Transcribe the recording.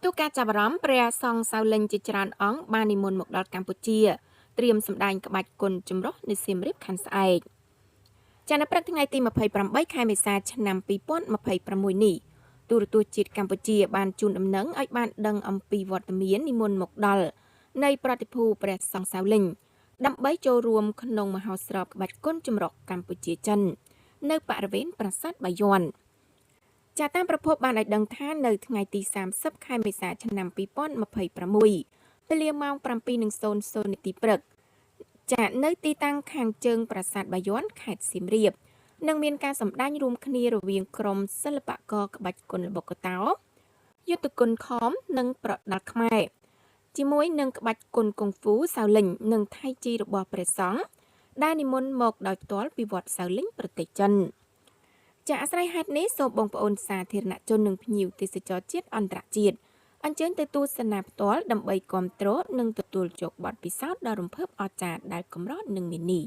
ផ្ទុះការចាប់អារម្មណ៍ព្រះសង្ឃសៅលិញជាច្រើនអង្គបាននិមន្តមកដល់កម្ពុជាត្រៀមសម្ដែងក្បាច់គុនចម្រុះនៅសៀមរាបខណ្ឌស្អែកចានៅព្រឹកថ្ងៃទី28ខែមេសាឆ្នាំ2026នេះទូរទស្សន៍ជាតិកម្ពុជាបានជូនដំណឹងឲ្យបានដឹងអំពីវត្តមាននិមន្តមកដល់នៃប្រតិភូព្រះសង្ឃសៅលិញដើម្បីចូលរួមក្នុងមហោស្រពក្បាច់គុនចម្រុះកម្ពុជាចិននៅបរិវេណប្រាសាទបាយ័នចាតាមប្រភពបានឲ្យដឹងថានៅថ្ងៃទី30ខែមេសាឆ្នាំ2026ពេលម៉ោង7:00នាទីព្រឹកចានៅទីតាំងខាងជើងប្រាសាទបាយ័នខេត្តសៀមរាបនឹងមានការសម្ដែងរួមគ្នារវាងក្រុមសិល្បករក្បាច់គុនល្បុក្កតោយុទ្ធគុនខមនិងប្រដាល់ខ្មែរជាមួយនឹងក្បាច់គុនគង់ហ្វូសៅលិញនិងថៃជីរបស់ព្រះសង្ឃដែលនិមន្តមកដោយផ្ទាល់ពីវត្តសៅលិញប្រទេសចិនចាអាស្រ័យហេតុនេះសូមបងប្អូនសាធារណជននិងភ្ញៀវទេសចរជាតិអន្តរជាតិអញ្ជើញទៅទស្សនាផ្ទាល់ដើម្បីគាំទ្រនិងទទួលយកបទពិសោធន៍ដ៏រំភើបអស្ចារ្យដែលកម្រនិងមាននេះ